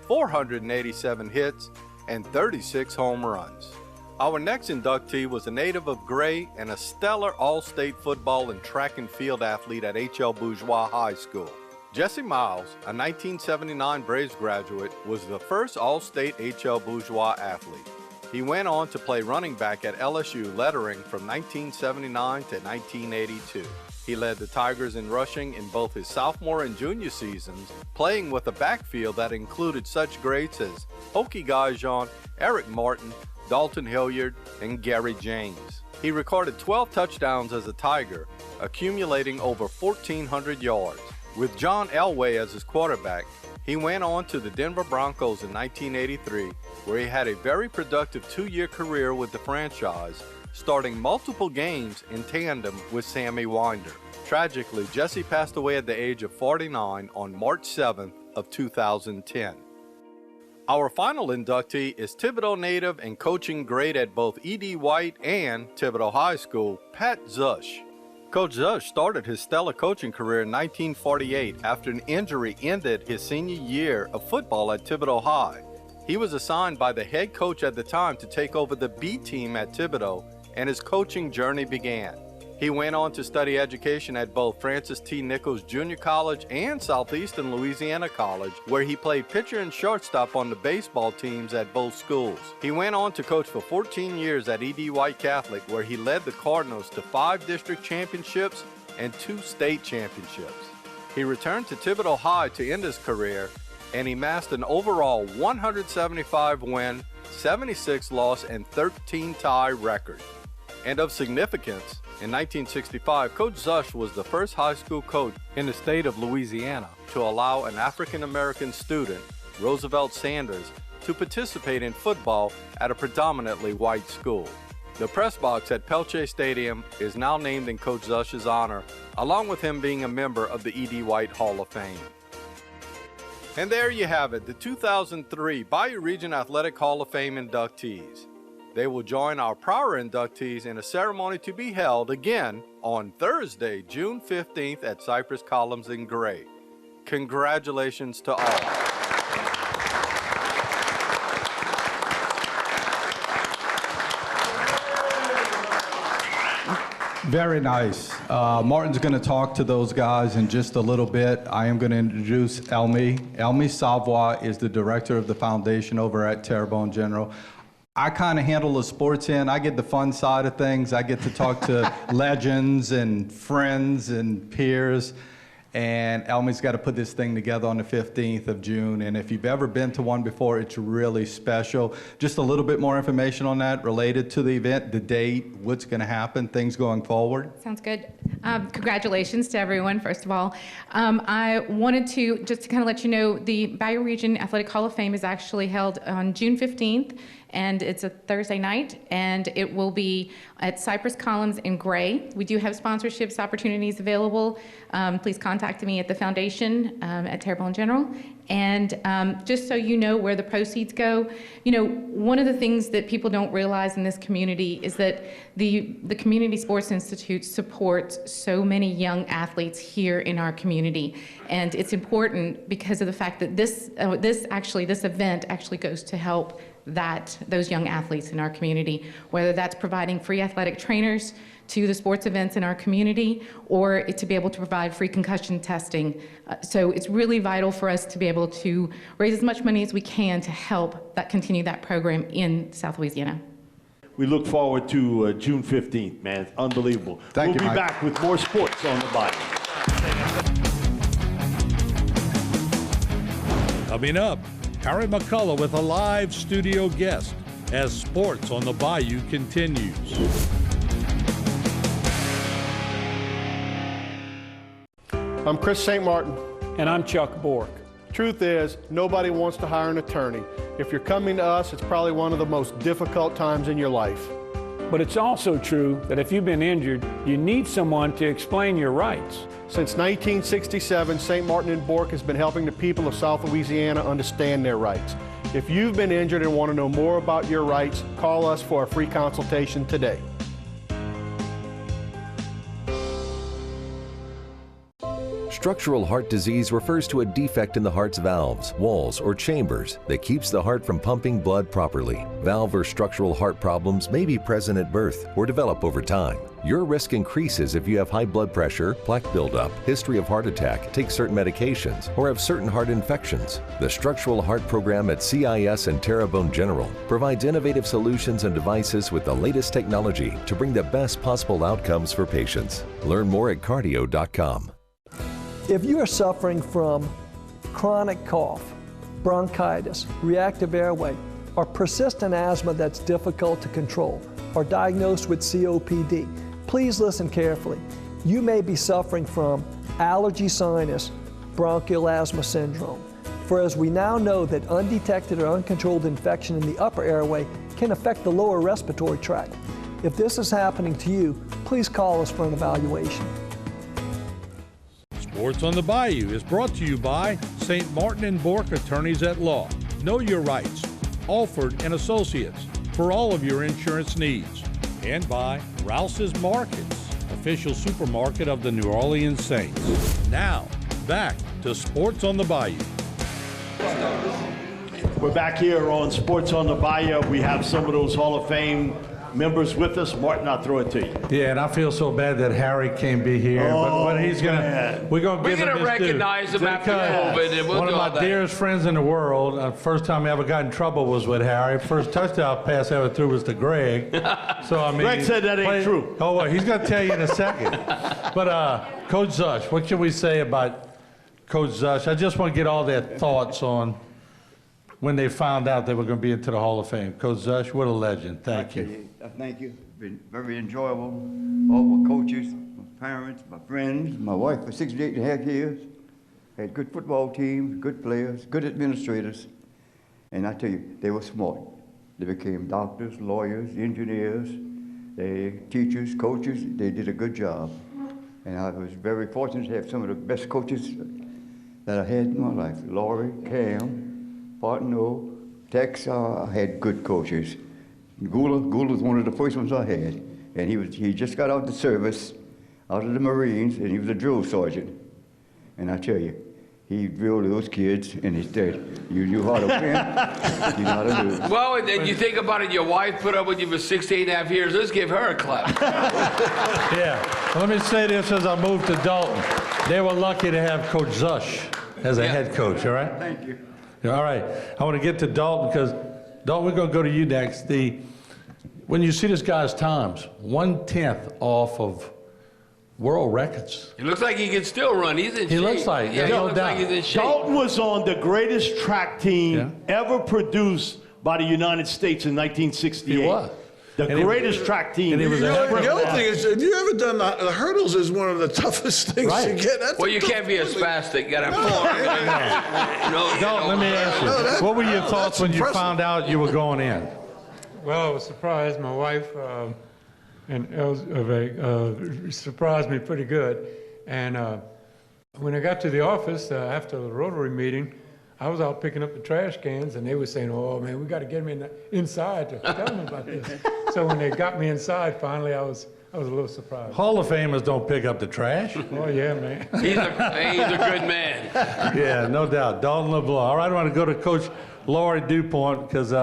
487 hits, and 36 home runs. Our next inductee was a native of Gray and a stellar all-state football and track and field athlete at H.L. Bourgeois High School. Jesse Miles, a 1979 Braves graduate, was the first all-state H.L. Bourgeois athlete. He went on to play running back at LSU lettering from 1979 to 1982. He led the Tigers in rushing in both his sophomore and junior seasons, playing with a backfield that included such greats as Hokie Gajan, Eric Martin, Dalton Hilliard, and Gary James. He recorded 12 touchdowns as a Tiger, accumulating over 1,400 yards. With John Elway as his quarterback, he went on to the Denver Broncos in 1983, where he had a very productive 2-year career with the franchise, starting multiple games in tandem with Sammy Winder. Tragically, Jesse passed away at the age of 49 on March 7th of 2010. Our final inductee is Thibodaux native and coaching great at both E.D. White and Thibodaux High School, Pat Zush. Coach Zush started his stellar coaching career in 1948 after an injury ended his senior year of football at Thibodaux High. He was assigned by the head coach at the time to take over the B team at Thibodaux, and his coaching journey began. He went on to study education at both Francis T. Nichols Junior College and Southeastern Louisiana College, where he played pitcher and shortstop on the baseball teams at both schools. He went on to coach for 14 years at E.D. White Catholic, where he led the Cardinals to 5 district championships and 2 state championships. He returned to Thibodaux High to end his career, and he amassed an overall 175 win, 76 loss, and 13 tie record. And of significance, in 1965, Coach Zush was the first high school coach in the state of Louisiana to allow an African-American student, Roosevelt Sanders, to participate in football at a predominantly white school. The press box at Pelche Stadium is now named in Coach Zush's honor, along with him being a member of the E.D. White Hall of Fame. And there you have it, the 2003 Bayou Region Athletic Hall of Fame inductees. They will join our prior inductees in a ceremony to be held again on Thursday, June 15th at Cypress Columns in Gray. Congratulations to all. Very nice. Martin's going to talk to those guys in just a little bit. I am going to introduce Elmi. Elmi Savoy is the director of the foundation over at Terrebonne General. I kind of handle the sports end. I get the fun side of things. I get to talk to legends and friends and peers. And Elmi's got to put this thing together on the 15th of June. And if you've ever been to one before, it's really special. Just a little bit more information on that related to the event, the date, what's going to happen, things going forward. Sounds good. Congratulations to everyone, first of all. I wanted to just to kind of let you know, the Bayou Region Athletic Hall of Fame is actually held on June 15th. And it's a Thursday night, and it will be at Cypress Columns in Gray. We do have sponsorships opportunities available. Please contact me at the foundation at Terrebonne General. And just so you know where the proceeds go, you know, one of the things that people don't realize in this community is that the Community Sports Institute supports so many young athletes here in our community. And it's important because of the fact that this event actually goes to help those young athletes in our community, whether that's providing free athletic trainers to the sports events in our community, or to be able to provide free concussion testing. So it's really vital for us to be able to raise as much money as we can to help continue that program in South Louisiana. We look forward to June 15th, man. It's unbelievable. We'll be back with more sports on the Bayou. Coming up, Harry McCullough with a live studio guest as Sports on the Bayou continues. I'm Chris St. Martin. And I'm Chuck Bourque. Truth is, nobody wants to hire an attorney. If you're coming to us, it's probably one of the most difficult times in your life. But it's also true that if you've been injured, you need someone to explain your rights. Since 1967, St. Martin and Bourque has been helping the people of South Louisiana understand their rights. If you've been injured and want to know more about your rights, call us for a free consultation today. Structural heart disease refers to a defect in the heart's valves, walls, or chambers that keeps the heart from pumping blood properly. Valve or structural heart problems may be present at birth or develop over time. Your risk increases if you have high blood pressure, plaque buildup, history of heart attack, take certain medications, or have certain heart infections. The Structural Heart Program at CIS and Terrebonne General provides innovative solutions and devices with the latest technology to bring the best possible outcomes for patients. Learn more at cardio.com. If you are suffering from chronic cough, bronchitis, reactive airway, or persistent asthma that's difficult to control, or diagnosed with COPD, please listen carefully. You may be suffering from allergy sinus, bronchial asthma syndrome. For as we now know that undetected or uncontrolled infection in the upper airway can affect the lower respiratory tract. If this is happening to you, please call us for an evaluation. Sports on the Bayou is brought to you by St. Martin and Bourque Attorneys at Law. Know Your Rights, ALFORD and Associates, for all of your insurance needs. And by ROUSES Markets, official supermarket of the New Orleans Saints. Now, back to Sports on the Bayou. We're back here on Sports on the Bayou. We have some of those Hall of Fame members with us. Martin, I'll throw it to you. Yeah, and I feel so bad that Harry can't be here, but he's gonna. We're gonna recognize him after COVID, and we'll one do of all my that. dearest friends in the world. First time I ever got in trouble was with Harry. First touchdown pass I ever threw was to Greg. So I mean, Greg said that ain't true. Oh, well, he's gonna tell you in a second. But Coach Zush, what can we say about Coach Zush? I just want to get all their thoughts on when they found out they were going to be into the Hall of Fame. Coach Zush, what a legend. Thank you. Thank you. Been very enjoyable. All my coaches, my parents, my friends, my wife for 68 and a half years. Had good football teams, good players, good administrators. And I tell you, they were smart. They became doctors, lawyers, engineers, they teachers, coaches. They did a good job. And I was very fortunate to have some of the best coaches that I had in my life. Laurie, Cam, Bartoneau, Tex, I had good coaches. Gould was one of the first ones I had. And he just got out of the service, out of the Marines, and he was a drill sergeant. And I tell you, he drilled those kids, and he said, you knew how to win, you know how to lose. Well, and you think about it, your wife put up with you for 16 and a half years. Let's give her a clap. Yeah. Well, let me say this as I moved to Dalton. They were lucky to have Coach Zush as a head coach, all right? Thank you. All right. I want to get to Dalton because, Dalton, we're going to go to you next. When you see this guy's times, 1/10 off of world records. It looks like he can still run. He's in shape. He looks like, he looks like he's in shape. Dalton was on the greatest track team ever produced by the United States in 1968. He was. The greatest track team. The other thing is, have you ever done the hurdles is one of the toughest things to get. Well, you can't be a spastic. You gotta Dalton, let me ask you, what were your thoughts when you found out you were going in? Well, I was surprised. My wife surprised me pretty good. And when I got to the office after the Rotary meeting, I was out picking up the trash cans, and they were saying, "Oh man, we got to get him inside to tell them about this." So when they got me inside, finally, I was a little surprised. Hall of Famers don't pick up the trash. Oh yeah, man. He's a good man. Yeah, no doubt. Dalton LeBlanc. All right, I want to go to Coach Laurie DuPont because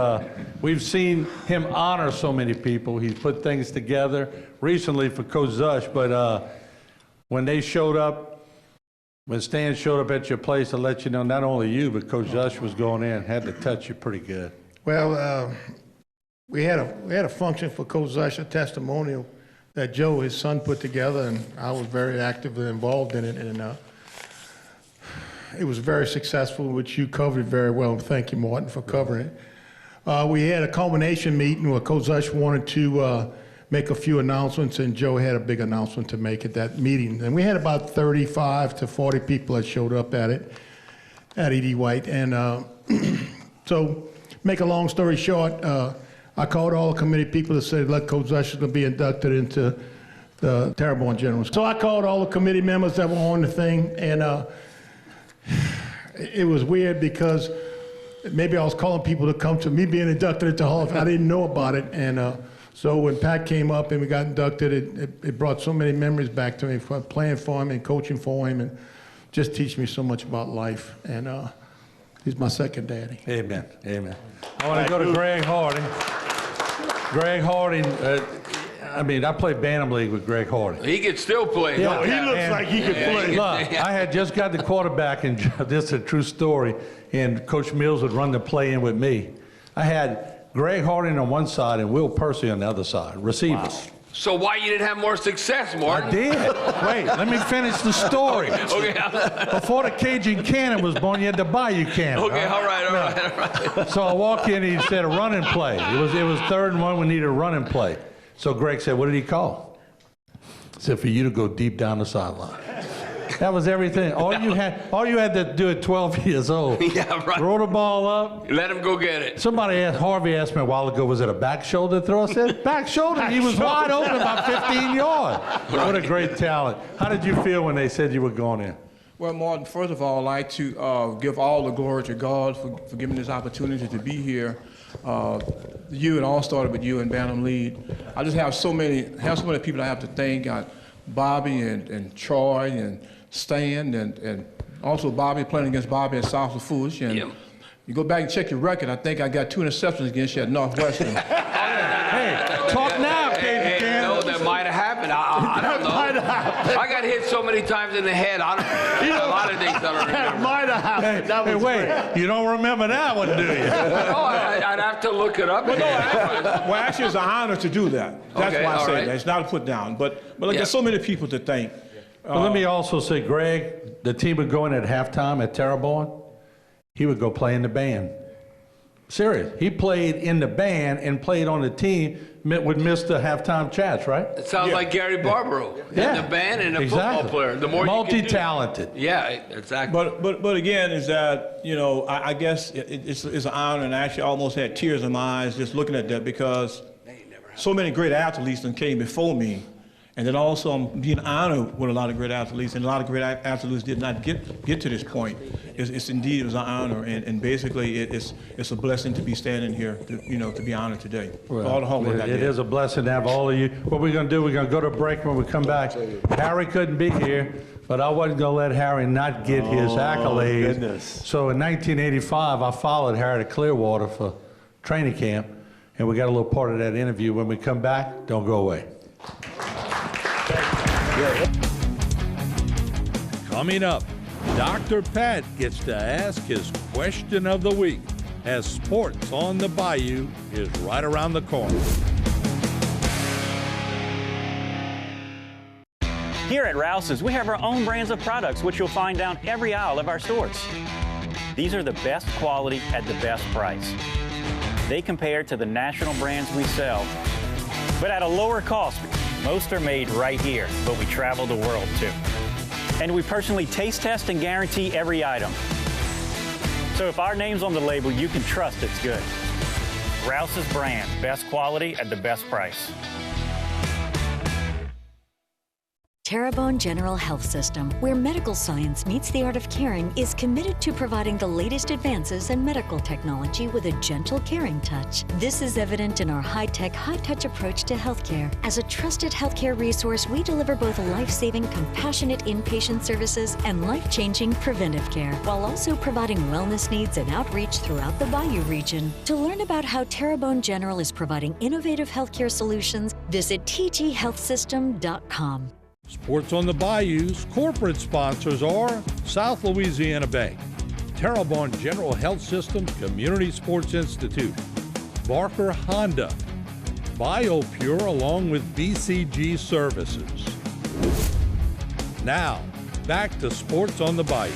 we've seen him honor so many people. He's put things together recently for Coach Zush, but when they showed up, when Stan showed up at your place to let you know not only you, but Coach Zush was going in, had to touch you pretty good. Well, we had a function for Coach Zush, a testimonial that Joe, his son, put together, and I was very actively involved in it, and it was very successful, which you covered very well. Thank you, Martin, for covering it. We had a culmination meeting where Coach Zush wanted to make a few announcements, and Joe had a big announcement to make at that meeting. And we had about 35 to 40 people that showed up at it, at E.D. White. And so, make a long story short, I called all the committee people to say, look, Coach Zush is going to be inducted into the Terrebonne General. So I called all the committee members that were on the thing, and it was weird because maybe I was calling people to come to me being inducted into Hall of Fame. I didn't know about it, and so when Pat came up and we got inducted, it brought so many memories back to me, from playing for him and coaching for him, and just teach me so much about life. And he's my second daddy. Amen. Amen. I want to go to Greg Harding. Greg Harding, I played Bantam League with Greg Harding. He could still play. Yeah, he looks like he could play. Look, I had just got the quarterback, and this is a true story, and Coach Mills would run the play in with me. I had Greg Harding on one side and Will Percy on the other side, receivers. Wow. So why you didn't have more success, Martin? I did. Wait, let me finish the story. Okay. Before the Cajun Cannon was born, you had the Bayou Cannon. Okay, all right. So I walk in, he said a running play. It was 3rd and 1, we needed a running play. So Greg said, what did he call? He said, for you to go deep down the sideline. That was everything. All you had to do at 12 years old. Yeah, right. Throw the ball up. Let him go get it. Harvey asked me a while ago, was it a back shoulder throw? I said, back shoulder. He was wide open about 15 yards. What a great talent. How did you feel when they said you were going in? Well, Martin, first of all, I'd like to give all the glory to God for giving this opportunity to be here. It all started with you and Bantam Lead. I just have so many people I have to thank. Bobby and Troy and Stan and also Bobby playing against Bobby at South Lafourche. And you go back and check your record, I think I got 2 interceptions against you at Northwestern. Hey, talk now, Katie. No, that might have happened. I don't know. I got hit so many times in the head. A lot of things I don't remember. That might have happened. Hey, wait, you don't remember that one, do you? No, I'd have to look it up. Well, actually, it's an honor to do that. That's why I say that. It's not a put down. But look, there's so many people to thank. Well, let me also say, Greg, the team would go in at halftime at Terrebonne. He would go play in the band. Serious. He played in the band and played on the team with Mr. Halftime Chats, right? It sounds like Gary Barbaro. Yeah. In the band and a football player. The more multi-talented. Yeah, exactly. But again, is that, I guess it's an honor, and I actually almost had tears in my eyes just looking at that, because so many great athletes that came before me. And then also I'm being honored with a lot of great athletes, and a lot of great athletes did not get to this point. It was an honor, and basically it's a blessing to be standing here, to be honored today. Well, for all the hard work I did. It is a blessing to have all of you. What we're going to do, we're going to go to a break. When we come back, Harry couldn't be here, but I wasn't going to let Harry not get his accolades. Goodness. So in 1985, I followed Harry to Clearwater for training camp, and we got a little part of that interview. When we come back, don't go away. Coming up, Dr. Pat gets to ask his question of the week as Sports on the Bayou is right around the corner. Here at Rouse's, we have our own brands of products which you'll find down every aisle of our stores. These are the best quality at the best price. They compare to the national brands we sell, but at a lower cost. Most are made right here, but we travel the world too. And we personally taste test and guarantee every item. So if our name's on the label, you can trust it's good. Rouse's brand, best quality at the best price. Terrebonne General Health System, where medical science meets the art of caring, is committed to providing the latest advances in medical technology with a gentle, caring touch. This is evident in our high-tech, high-touch approach to healthcare. As a trusted healthcare resource, we deliver both life-saving, compassionate inpatient services and life-changing preventive care, while also providing wellness needs and outreach throughout the Bayou region. To learn about how Terrebonne General is providing innovative healthcare solutions, visit tghealthsystem.com. Sports on the Bayou's corporate sponsors are South Louisiana Bank, Terrebonne General Health System Community Sports Institute, Barker Honda, BioPure along with BCG Services. Now, back to Sports on the Bayou.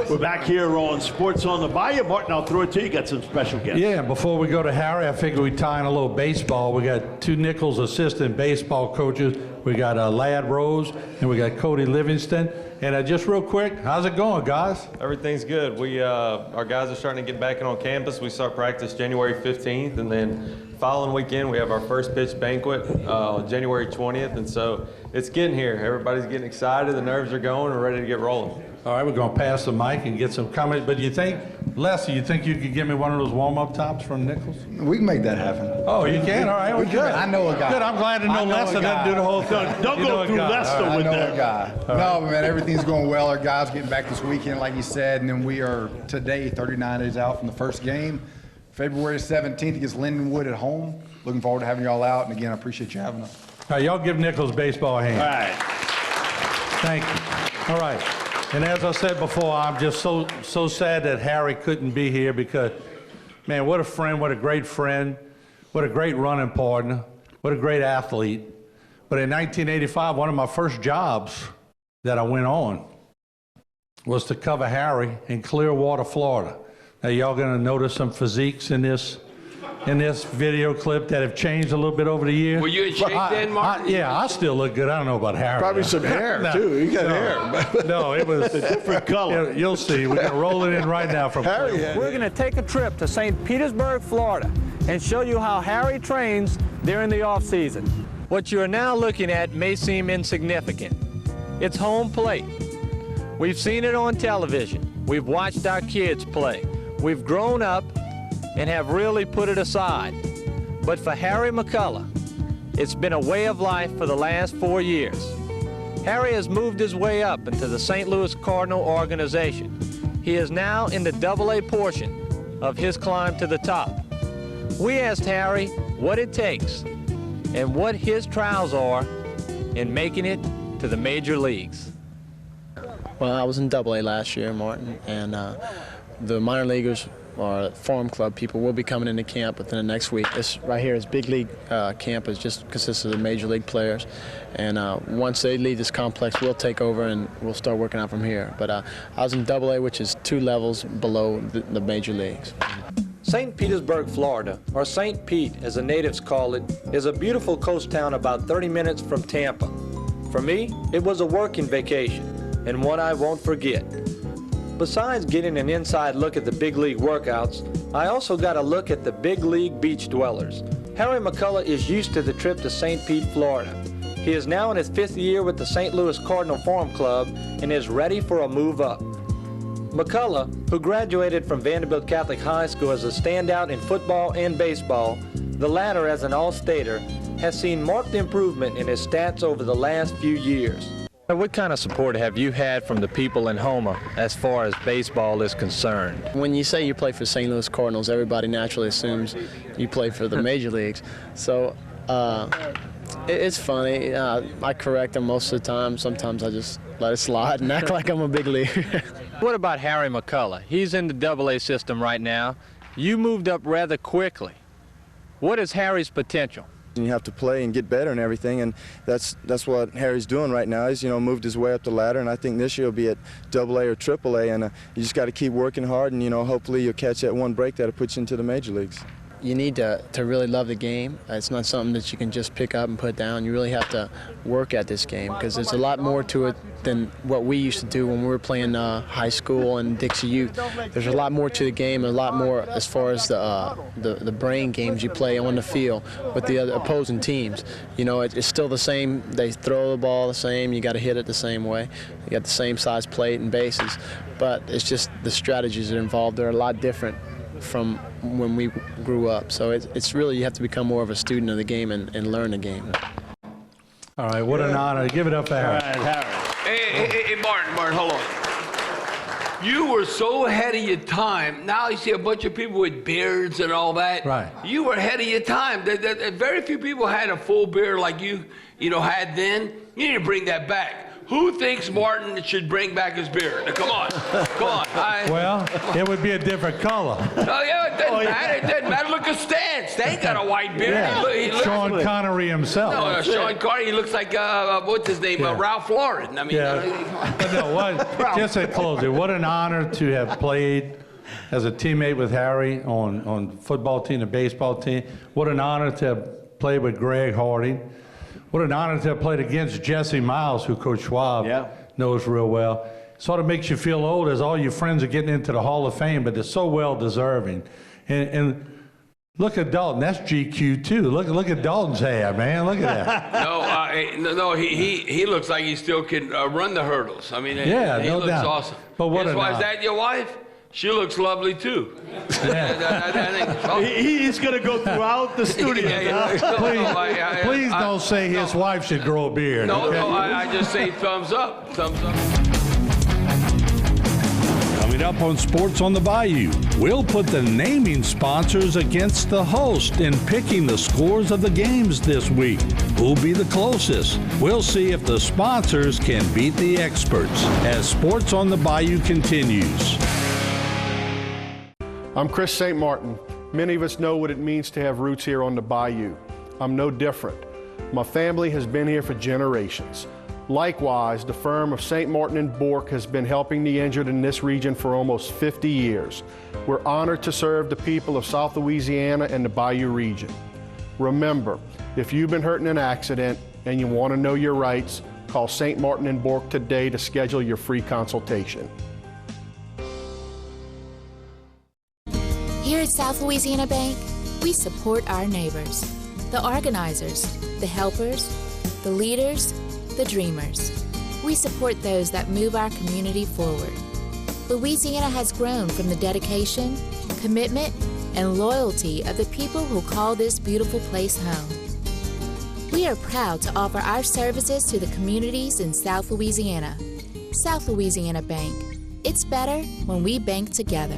We're back here on Sports on the Bayou. Martin, I'll throw it to you. You got some special guests. Yeah, before we go to Harry, I figure we tie in a little baseball. We got 2 Nichols assistant baseball coaches. We got Lad Rose and we got Cody Livingston. And just real quick, how's it going, guys? Everything's good. Our guys are starting to get back in on campus. We start practice January 15th, and then following weekend we have our first pitch banquet January 20th, and so it's getting here. Everybody's getting excited. The nerves are going. We're ready to get rolling. All right, we're going to pass the mic and get some comments. But you think, Leslie, you think you could give me one of those warm-up tops from Nichols? We can make that happen. Oh, you can? All right, well, good. I know a guy. Good, I'm glad to know Lester doesn't do the whole thing. Don't go through Lester with that. I know a guy. No, man, everything's going well. Our guys getting back this weekend, like you said, and then we are today 39 days out from the first game. February 17th against Lindenwood at home. Looking forward to having y'all out, and again, I appreciate you having us. All right, y'all give Nichols baseball a hand. All right. Thank you. All right. And as I said before, I'm just so sad that Harry couldn't be here because, man, what a friend, what a great running partner, what a great athlete. But in 1985, one of my first jobs that I went on was to cover Harry in Clearwater, Florida. Now, y'all gonna notice some physiques in this video clip that have changed a little bit over the years. Were you in shape then, Mark? Yeah, I still look good. I don't know about Harry. Probably some hair, too. You got hair. No, it was a different color. You'll see. We're going to roll it in right now from Harry. We're going to take a trip to St. Petersburg, Florida, and show you how Harry trains during the off-season. What you are now looking at may seem insignificant. It's home plate. We've seen it on television. We've watched our kids play. We've grown up and have really put it aside. But for Harry McCullough, it's been a way of life for the last 4 years. Harry has moved his way up into the St. Louis Cardinal organization. He is now in the AA portion of his climb to the top. We asked Harry what it takes and what his trials are in making it to the major leagues. Well, I was in AA last year, Martin, and the minor leaguers or farm club people will be coming into camp within the next week. This right here is big league camp. It just consists of the major league players, and once they leave this complex, we'll take over and we'll start working out from here. But I was in AA, which is 2 levels below the major leagues. St. Petersburg, Florida, or St. Pete as the natives call it, is a beautiful coast town about 30 minutes from Tampa. For me, it was a working vacation and one I won't forget. Besides getting an inside look at the big league workouts, I also got a look at the big league beach dwellers. Harry McCullough is used to the trip to St. Pete, Florida. He is now in his 5th year with the St. Louis Cardinal Farm Club and is ready for a move up. McCullough, who graduated from Vanderbilt Catholic High School as a standout in football and baseball, the latter as an all-stater, has seen marked improvement in his stats over the last few years. What kind of support have you had from the people in Houma as far as baseball is concerned? When you say you play for St. Louis Cardinals, everybody naturally assumes you play for the major leagues. So it's funny. I correct them most of the time. Sometimes I just let it slide and act like I'm a big leaguer. What about Harry McCullough? He's in the AA system right now. You moved up rather quickly. What is Harry's potential? You have to play and get better and everything, and that's what Harry's doing right now. He's moved his way up the ladder, and I think this year he'll be at AA or AAA, and you just got to keep working hard, and hopefully you'll catch that one break that'll put you into the major leagues. You need to really love the game. It's not something that you can just pick up and put down. You really have to work at this game because there's a lot more to it than what we used to do when we were playing high school and Dixie Youth. There's a lot more to the game, and a lot more as far as the brain games you play on the field with the other opposing teams. It's still the same. They throw the ball the same. You got to hit it the same way. You got the same size plate and bases, but it's just the strategies that are involved. They're a lot different from when we grew up. So it's really, you have to become more of a student of the game and learn the game. All right, what an honor. Give it up for Harry. All right, Harry. Hey, Martin, hold on. You were so ahead of your time. Now you see a bunch of people with beards and all that. Right. You were ahead of your time. Very few people had a full beard like you had then. You need to bring that back. Who thinks Martin should bring back his beard? Now, come on. Well, it would be a different color. Oh, yeah, it doesn't matter. It doesn't matter. Look at Stan. Stan got a white beard. Yeah. He looks, Sean Connery himself. No, Sean Connery, he looks like, what's his name, Ralph Lauren. I mean, But no, just at closing, what an honor to have played as a teammate with Harry on football team, the baseball team. What an honor to have played with Greg Harding. What an honor to have played against Jesse Miles, who Coach Schwab knows real well. Sort of makes you feel old as all your friends are getting into the Hall of Fame, but they're so well deserving. And look at Dalton. That's GQ too. Look at Dalton's hair, man. Look at that. No, he looks like he still can run the hurdles. I mean, he no looks doubt. awesome. But what Is that your wife? She looks lovely too. He's going to go throughout the studio. Please don't say his wife should grow a beard. No, I just say thumbs up. Thumbs up. Coming up on Sports on the Bayou, we'll put the naming sponsors against the host in picking the scores of the games this week. Who'll be the closest? We'll see if the sponsors can beat the experts as Sports on the Bayou continues. I'm Chris St. Martin. Many of us know what it means to have roots here on the Bayou. I'm no different. My family has been here for generations. Likewise, the firm of St. Martin and BOURQUE has been helping the injured in this region for almost 50 years. We're honored to serve the people of South Louisiana and the Bayou region. Remember, if you've been hurt in an accident and you want to know your rights, call St. Martin and BOURQUE today to schedule your free consultation. Here at South Louisiana Bank, we support our neighbors, the organizers, the helpers, the leaders, the dreamers. We support those that move our community forward. Louisiana has grown from the dedication, commitment, and loyalty of the people who call this beautiful place home. We are proud to offer our services to the communities in South Louisiana. South Louisiana Bank. It's better when we bank together.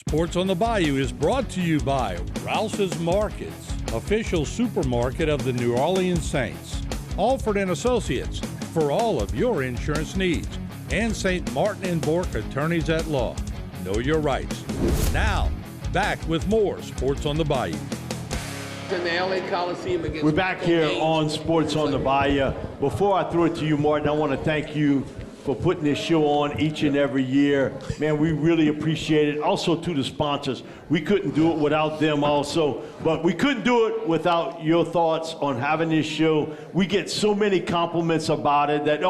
Sports on the Bayou is brought to you by ROUSES Markets, official supermarket of the New Orleans Saints. ALFORD and Associates for all of your insurance needs. And St. Martin and Bourque attorneys at law. Know your rights. Now, back with more Sports on the Bayou. In the LA Coliseum against We're back here on Sports on the Bayou. Before I throw it to you, Martin, I want to thank you for putting this show on each and every year. Man, we really appreciate it. Also to the sponsors. We couldn't do it without them also, but we couldn't do it without your thoughts on having this show. We get so many compliments about it that,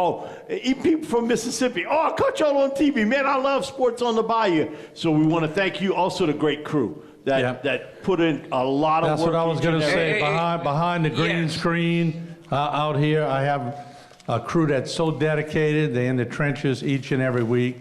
even people from Mississippi, I caught y'all on TV. Man, I love Sports on the Bayou. So we want to thank you. Also the great crew that put in a lot of work. That's what I was going to say. Behind the green screen out here, I have a crew that's so dedicated. They're in the trenches each and every week.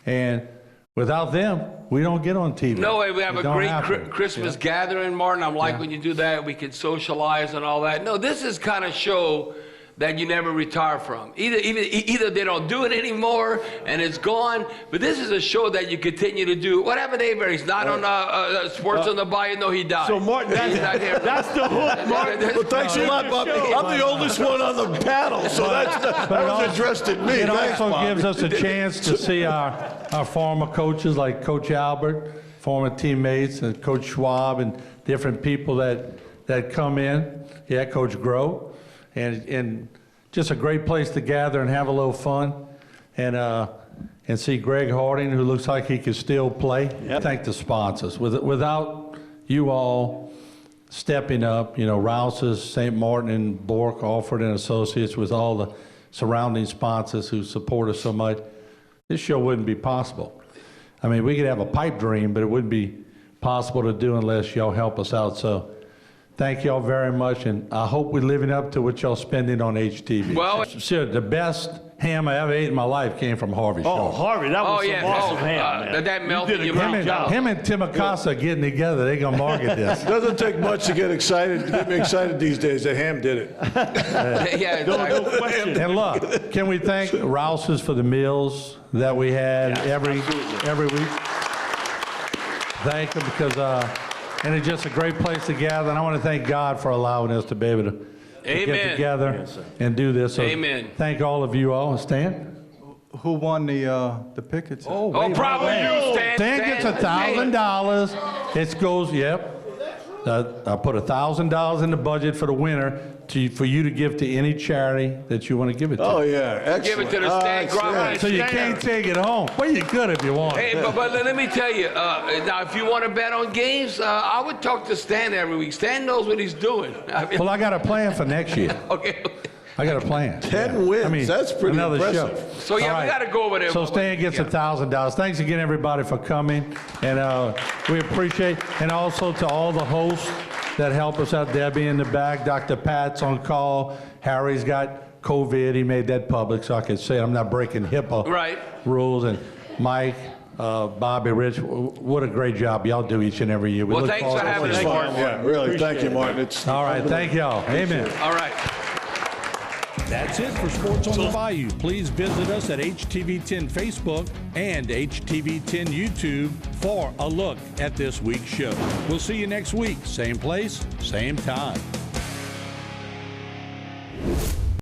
And without them, we don't get on TV. No way. We have a great Christmas gathering, Martin. I'm like when you do that, we can socialize and all that. No, this is kind of show that you never retire from. Either they don't do it anymore and it's gone, but this is a show that you continue to do. What happened to Avery? He's not on Sports on the Bayou. No, he died. So Martin, that's the hook, Martin. Well, thanks a lot, Bob. I'm the oldest one on the panel, so that was addressed at me. It also gives us a chance to see our former coaches like Coach Albert, former teammates, and Coach Schwab, and different people that come in. Yeah, Coach Groh. And just a great place to gather and have a little fun, and see Greg Harding, who looks like he could still play. Thank the sponsors. Without you all stepping up, Rouses, St. Martin and Bourque, ALFORD and Associates, with all the surrounding sponsors who support us so much, this show wouldn't be possible. I mean, we could have a pipe dream, but it wouldn't be possible to do unless y'all help us out. So thank y'all very much, and I hope we're living up to what y'all spending on HTV. Well, sure, the best ham I ever ate in my life came from Harvey Shaw. Oh, Harvey, that was some awesome ham, man. That melted your mouth. Him and Tim Acosta getting together, they're going to market this. Doesn't take much to get excited. To get me excited these days. That ham did it. No question. And look, can we thank Rouses for the meals that we had every week? Thank them, because and it's just a great place to gather. And I want to thank God for allowing us to be able to get together and do this. So thank all of you all. Stan? Who won the pickets? Probably you, Stan. Stan gets $1,000. It goes, I put $1,000 in the budget for the winner for you to give to any charity that you want to give it to. Oh, yeah. Excellent. Give it to the Stan. So you can't take it home. Well, you could if you want. Hey, but let me tell you, now, if you want to bet on games, I would talk to Stan every week. Stan knows what he's doing. Well, I got a plan for next year. Okay. I got a plan. 10 wins. I mean, that's pretty another impressive. show. So, we got to go over there. So Stan gets $1,000. Thanks again, everybody, for coming. And we appreciate, and also to all the hosts that help us out. Debbie in the back, Dr. Pat's on call. Harry's got COVID. He made that public, so I can say I'm not breaking HIPAA rules. And Mike, Bobby, Rich, what a great job y'all do each and every year. Well, thanks for having us, Martin. Yeah, really. Thank you, Martin. All right. Thank y'all. Amen. All right. That's it for Sports on the Bayou. Please visit us at HTV10 Facebook and HTV10 YouTube for a look at this week's show. We'll see you next week. Same place, same time.